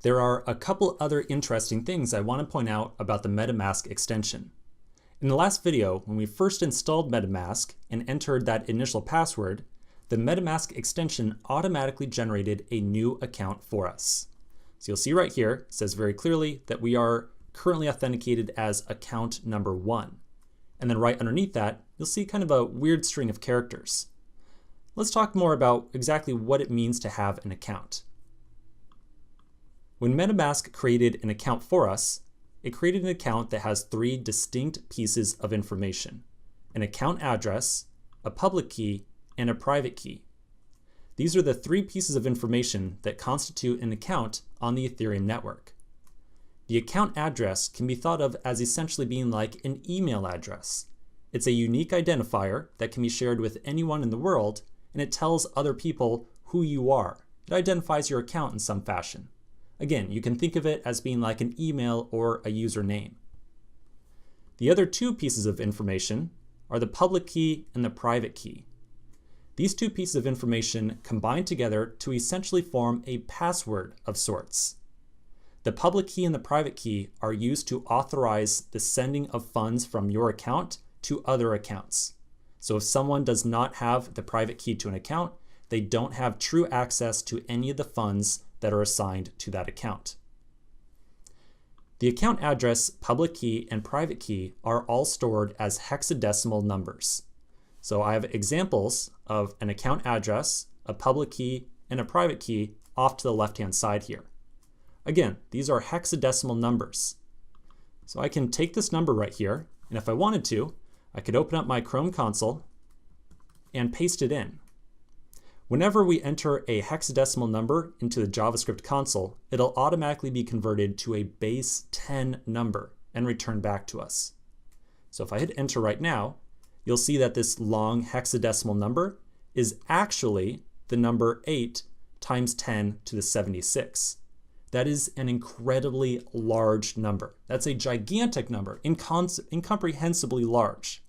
There are a couple other interesting things I want to point out about the MetaMask extension. In the last video, when we first installed MetaMask and entered that initial password, the MetaMask extension automatically generated a new account for us. So you'll see right here, it says very clearly that we are currently authenticated as account number 1. And then right underneath that, you'll see kind of a weird string of characters. Let's talk more about exactly what it means to have an account. When MetaMask created an account for us, it created an account that has 3 distinct pieces of information: an account address, a public key, and a private key. These are the 3 pieces of information that constitute an account on the Ethereum network. The account address can be thought of as essentially being like an email address. It's a unique identifier that can be shared with anyone in the world, and it tells other people who you are. It identifies your account in some fashion. Again, you can think of it as being like an email or a username. The other 2 pieces of information are the public key and the private key. These 2 pieces of information combine together to essentially form a password of sorts. The public key and the private key are used to authorize the sending of funds from your account to other accounts. So if someone does not have the private key to an account, they don't have true access to any of the funds that are assigned to that account. The account address, public key, and private key are all stored as hexadecimal numbers. So I have examples of an account address, a public key, and a private key off to the left-hand side here. Again, these are hexadecimal numbers. So I can take this number right here, and if I wanted to, I could open up my Chrome console and paste it in. Whenever we enter a hexadecimal number into the JavaScript console, it'll automatically be converted to a base 10 number and returned back to us. So if I hit enter right now, you'll see that this long hexadecimal number is actually the number 8 times 10 to the 76. That is an incredibly large number. That's a gigantic number, incomprehensibly large.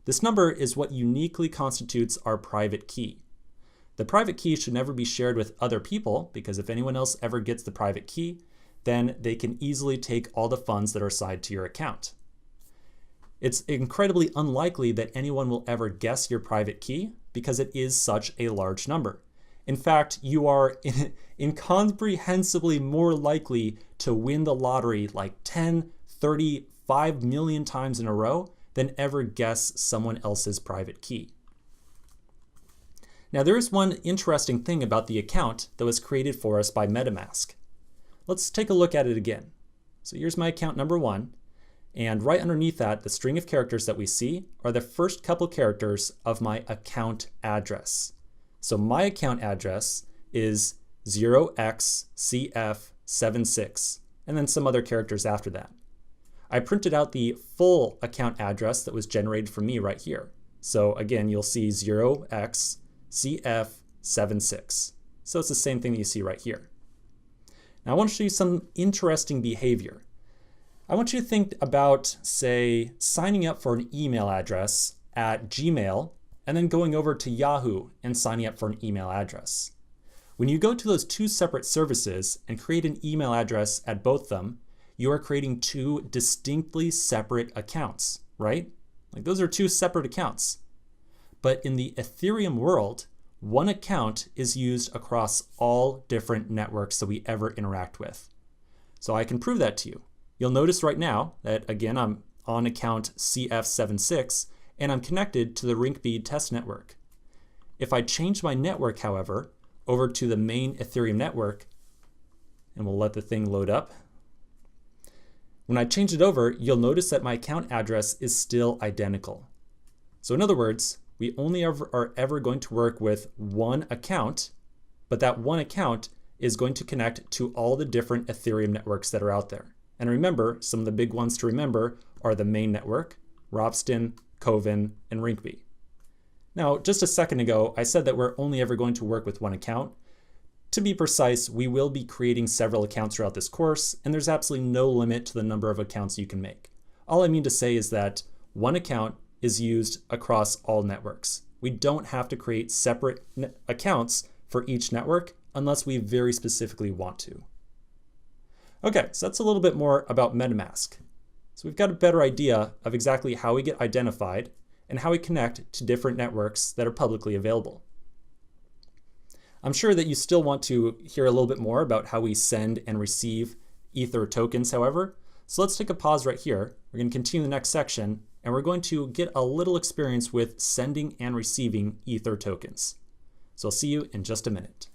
This number is what uniquely constitutes our private key. The private key should never be shared with other people, because if anyone else ever gets the private key, then they can easily take all the funds that are assigned to your account. It's incredibly unlikely that anyone will ever guess your private key because it is such a large number. In fact, you are incomprehensibly more likely to win the lottery like 10, 30, 5 million times in a row than ever guess someone else's private key. Now there is one interesting thing about the account that was created for us by MetaMask. Let's take a look at it again. So here's my account number 1, and right underneath that, the string of characters that we see are the first couple characters of my account address. So my account address is 0xCF76, and then some other characters after that. I printed out the full account address that was generated for me right here. So again, you'll see 0xCF76. So it's the same thing that you see right here. Now I want to show you some interesting behavior. I want you to think about, say, signing up for an email address at Gmail and then going over to Yahoo and signing up for an email address. When you go to those 2 separate services and create an email address at both of them, you are creating 2 distinctly separate accounts, right? Like those are 2 separate accounts. But in the Ethereum world, one account is used across all different networks that we ever interact with. So I can prove that to you. You'll notice right now that, again, I'm on account CF76, and I'm connected to the Rinkbead test network. If I change my network, however, over to the main Ethereum network, and we'll let the thing load up. When I change it over, you'll notice that my account address is still identical. So in other words, we only are ever going to work with one account, but that one account is going to connect to all the different Ethereum networks that are out there. And remember, some of the big ones to remember are the main network, Ropsten, Kovan, and Rinkeby. Now, just a second ago, I said that we're only ever going to work with one account. To be precise, we will be creating several accounts throughout this course, and there's absolutely no limit to the number of accounts you can make. All I mean to say is that one account is used across all networks. We don't have to create separate accounts for each network unless we very specifically want to. Okay, so that's a little bit more about MetaMask. So we've got a better idea of exactly how we get identified and how we connect to different networks that are publicly available. I'm sure that you still want to hear a little bit more about how we send and receive Ether tokens, however. So let's take a pause right here. We're going to continue the next section, and we're going to get a little experience with sending and receiving Ether tokens. So I'll see you in just a minute.